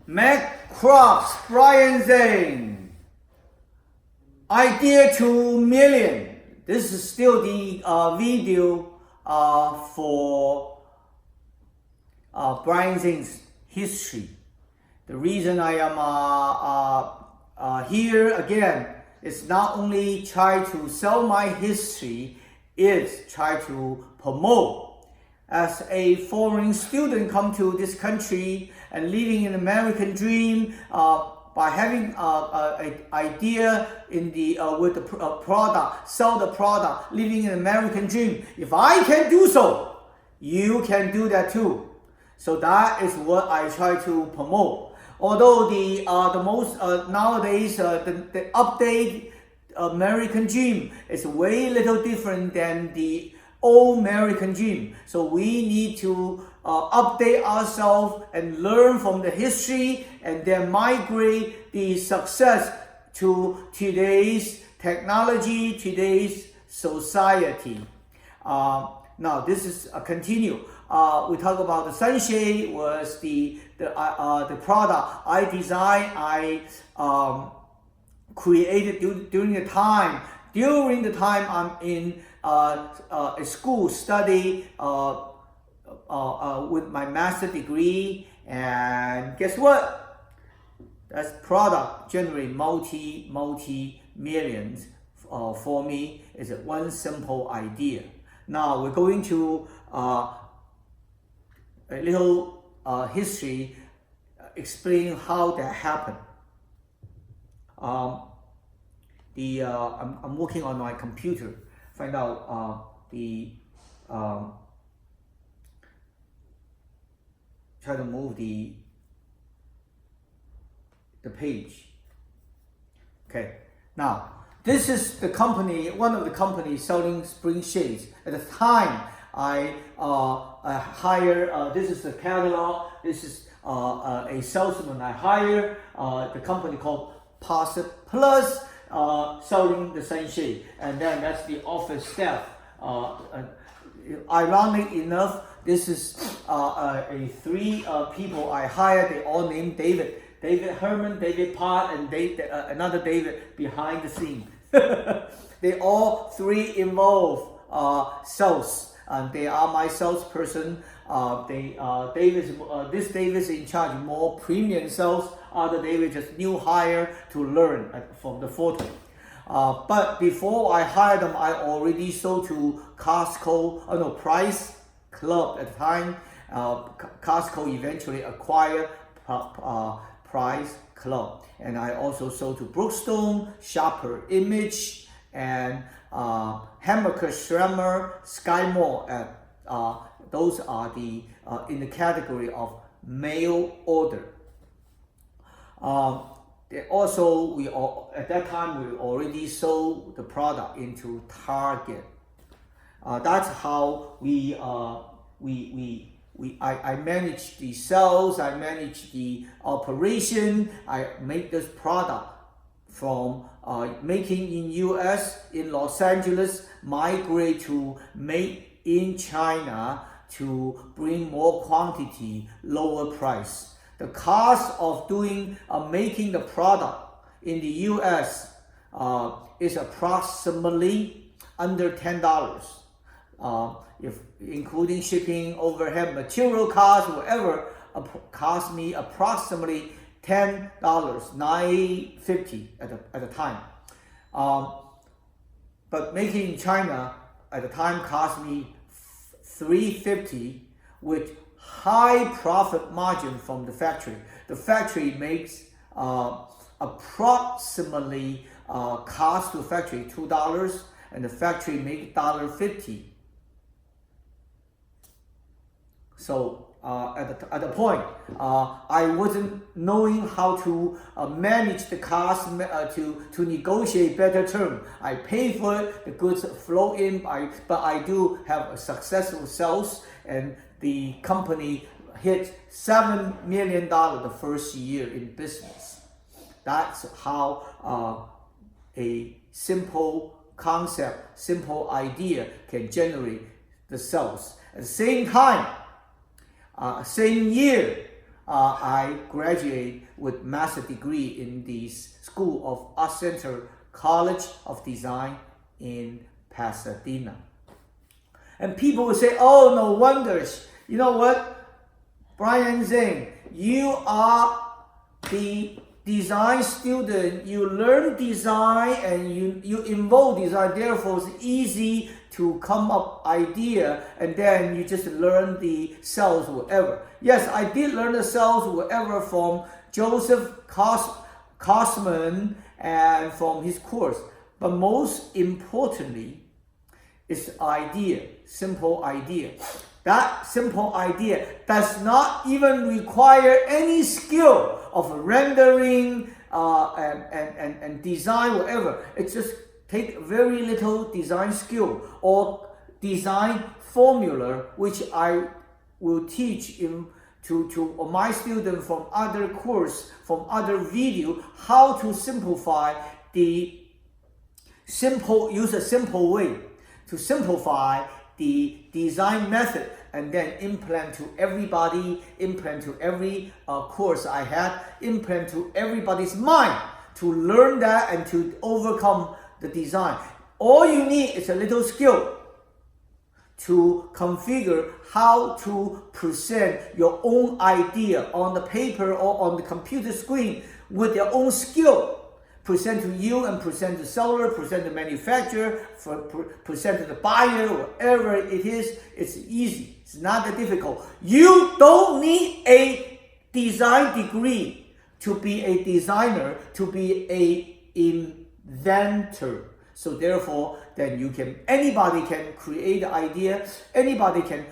Mac Crops, Brian Zheng. Idea to million. This is still the video for Brian Zheng's history. The reason I am here again is not only try to sell my history, it's try to promote. As a foreign student come to this country and living an American dream by having an idea in the with the product, sell the product, living an American dream. If I can do so, you can do that too. So that is what I try to promote. Although the most nowadays the update American dream is way little different than the old American dream. So we need to update ourselves and learn from the history and then migrate the success to today's technology, today's society. Now this is a continue. We talk about the sunshade was the product I designed, I created during the time I'm in a school study with my master degree, and guess what? That product generate multi millions for me. Is one simple idea. Now we're going to a little history explain how that happened. I'm working on my computer, find out try to move the page. Okay, now this is the company, one of the companies selling spring shades. At the time, I hired. This is the catalog. This is a salesman I hired. The company called Posit Plus. Selling the sunshade, and then that's the office staff. Ironic enough, this is three people I hired. They all named David Herman, David Pot, and another David behind the scene. They all three involve sales, and they are my salesperson. This David is in charge more premium sales. Other David just new hire to learn from the photo. But before I hired them, I already sold to Costco, Price Club at the time. Costco eventually acquired Price Club. And I also sold to Brookstone, Shopper Image, and Hammaker Schremer, Sky Mall. Those are the in the category of mail order. Also, at that time we already sold the product into Target. That's how I manage the sales, I manage the operation. I make this product from making in US, in Los Angeles, migrate to make in China to bring more quantity, lower price. The cost of making the product in the US is approximately under $10. If including shipping, overhead, material cost, whatever, cost me approximately $10, $9.50 at the time. But making in China at the time cost me $3.50 with high profit margin from the factory. The factory makes approximately cost to factory $2, and the factory makes $1.50. So at the point, I wasn't knowing how to manage the cost to negotiate better term. I pay for it, the goods flow in, but I do have a successful sales, and the company hit $7 million the first year in business. That's how a simple concept, simple idea can generate the sales. At the same time, same year, I graduate with master degree in the School of Art Center College of Design in Pasadena. And people will say, oh, no wonders. You know what? Brian Zheng, you are the design student. You learn design and you involve design. Therefore, it's easy to come up idea, and then you just learn the sales, whatever. Yes, I did learn the sales, whatever, from Joseph Kosman and from his course. But most importantly, it's idea, simple idea. That simple idea does not even require any skill of rendering and design, whatever. It just take very little design skill or design formula, which I will teach to my students from other course, from other video, how to simplify use a simple way to simplify the design method, and then implement to everybody, implement to every course I had, implement to everybody's mind to learn that and to overcome the design. All you need is a little skill to configure how to present your own idea on the paper or on the computer screen with your own skill. Present to you and present to the seller, present to the manufacturer, present to the buyer, whatever it is. It's easy. It's not that difficult. You don't need a design degree to be a designer, to be an inventor. So therefore, then anybody can create an idea, anybody can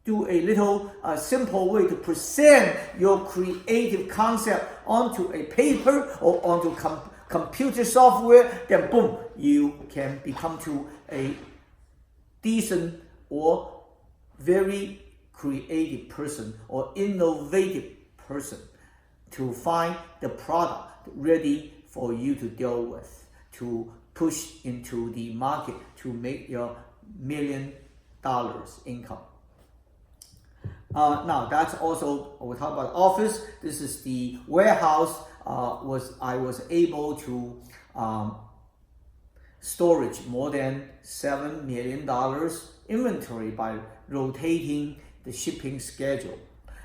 do a little simple way to present your creative concept onto a paper or onto computer software, then boom, you can become to a decent or very creative person or innovative person to find the product ready for you to deal with, to push into the market to make your $1 million income. Now that's also, we talk about office. This is the warehouse. I was able to storage more than $7 million inventory by rotating the shipping schedule.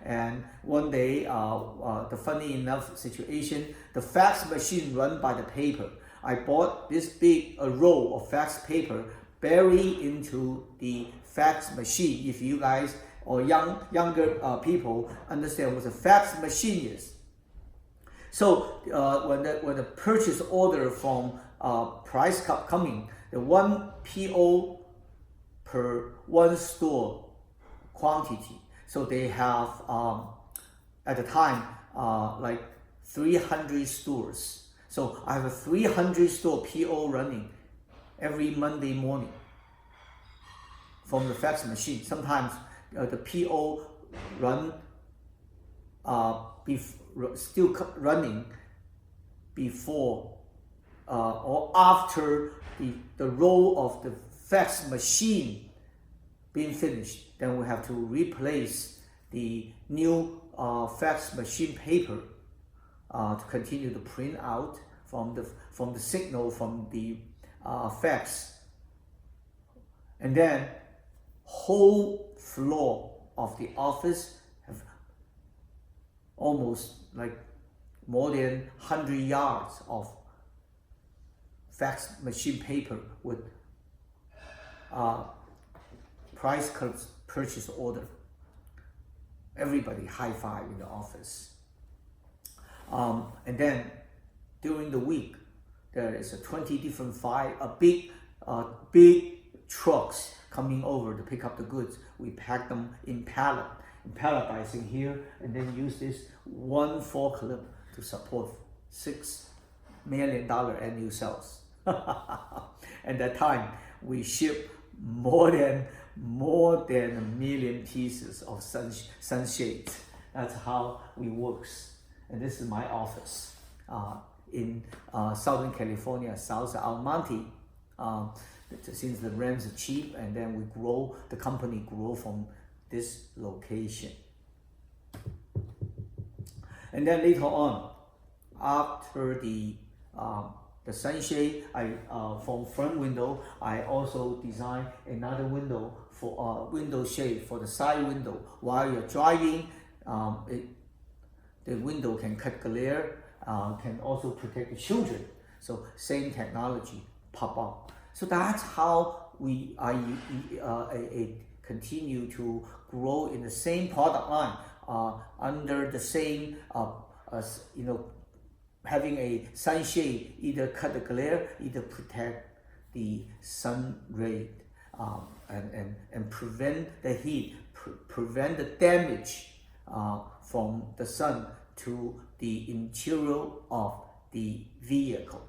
And one day, the funny enough situation, the fax machine run by the paper. I bought this big roll of fax paper buried into the fax machine. If you guys or younger people understand what a fax machine is. So when the purchase order from Price Cup coming, the one PO per one store quantity. So they have at the time like 300 stores. So I have a 300 store PO running every Monday morning from the fax machine. Sometimes the PO run still running before or after the roll of the fax machine being finished. Then we have to replace the new fax machine paper to continue to print out from the signal from the fax, and then whole floor of the office have almost like more than 100 yards of fax machine paper with price cuts purchase order. Everybody high five in the office. And then during the week, there is 20 different big trucks coming over to pick up the goods. We pack them in palletizing here, and then use this one forklift to support $6 million annual sales. At that time, we ship more than 1 million pieces of sunshades. That's how we works. And this is my office in Southern California, South Almonte. Since the rents are cheap, and then the company grow from this location. And then later on, after the sunshade, for front window, I also designed another window for window shade for the side window. While you're driving, the window can cut glare, can also protect the children. So same technology pop up. So that's how I continue to grow in the same product line, under the same having a sunshade, either cut the glare, either protect the sun ray, and prevent the heat, prevent the damage from the sun to the interior of the vehicle.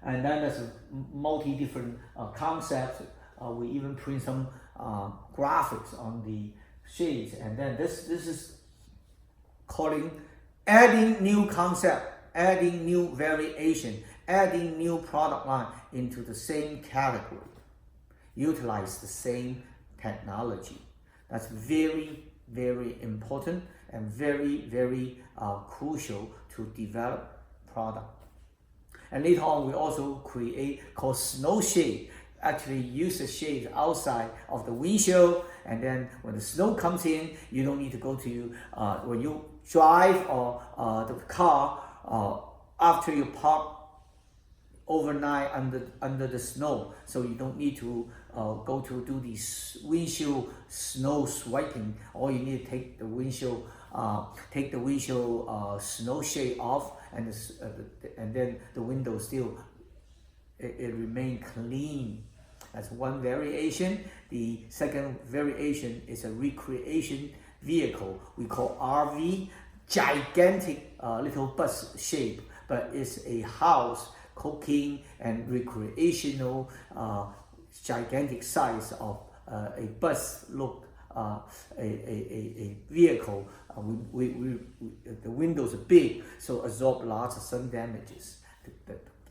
And then there's a multi-different concepts. We even print some graphics on the shades, and then this is calling adding new concept, adding new variation, adding new product line into the same category. Utilize the same technology. That's very, very important and very, very crucial to develop product. And later on, we also create called snow shade. Actually use the shade outside of the windshield, and then when the snow comes in, you don't need to go to when you drive or the car after you park overnight under the snow, so you don't need to go to do the windshield snow swiping. All you need to take the windshield snow shade off, and then the window still it remain clean. That's one variation. The second variation is a recreation vehicle. We call RV, gigantic little bus shape, but it's a house, cooking and recreational, gigantic size of a bus look, a vehicle. The windows are big, so absorb lots of sun damages.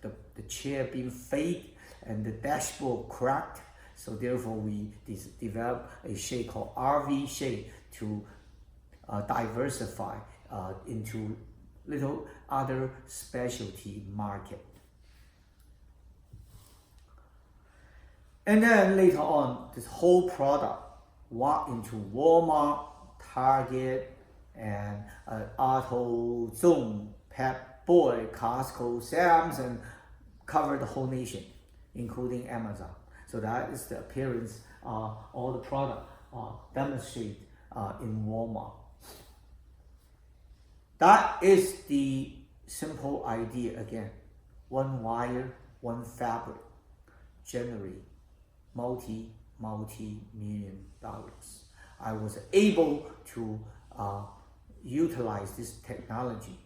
The chair being faded and the dashboard cracked, so therefore we develop a shade called RV shade to diversify into little other specialty market. And then later on, this whole product walk into Walmart, Target, and AutoZone, Pep Boy, Costco, Sam's, and cover the whole nation, including Amazon. So that is the appearance, all the product demonstrate in Walmart. That is the simple idea again. One wire, one fabric, generate multi-million dollars. I was able to utilize this technology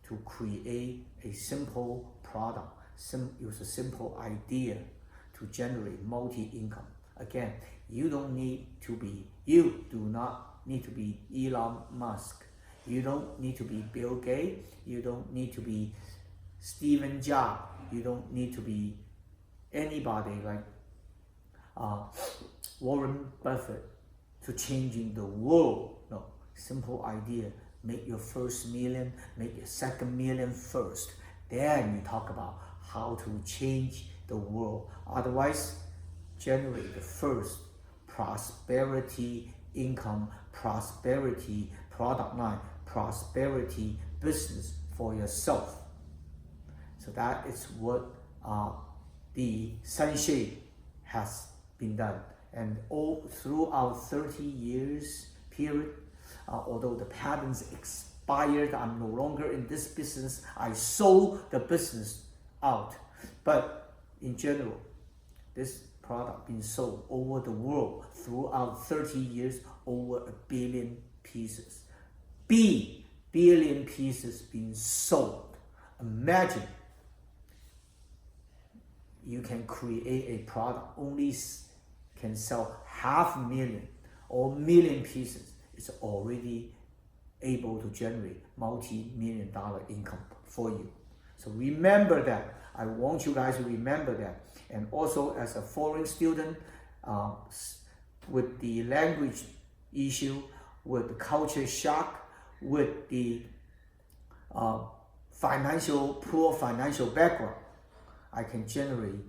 to create a simple product, use a simple idea to generate multi-income. Again, you do not need to be Elon Musk. You don't need to be Bill Gates. You don't need to be Steve Jobs. You don't need to be anybody like Warren Buffett to changing the world. No, simple idea. Make your first million, make your second million first. Then you talk about how to change the world. Otherwise, generate the first prosperity income, prosperity product line, prosperity business for yourself. So that is what the sunshade has been done. And all throughout 30 years period, although the patents expired, I'm no longer in this business. I sold the business out. But in general, this product being sold over the world throughout 30 years, over 1 billion pieces. Billion pieces being sold. Imagine you can create a product only can sell 500,000 or 1 million pieces. It's already able to generate multi-million dollar income for you. So remember that. I want you guys to remember that. And also as a foreign student, with the language issue, with the culture shock, with the poor financial background, I can generate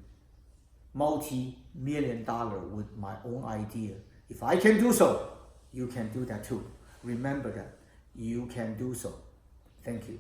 multi-million-dollar with my own idea. If I can do so, you can do that too. Remember that you can do so. Thank you.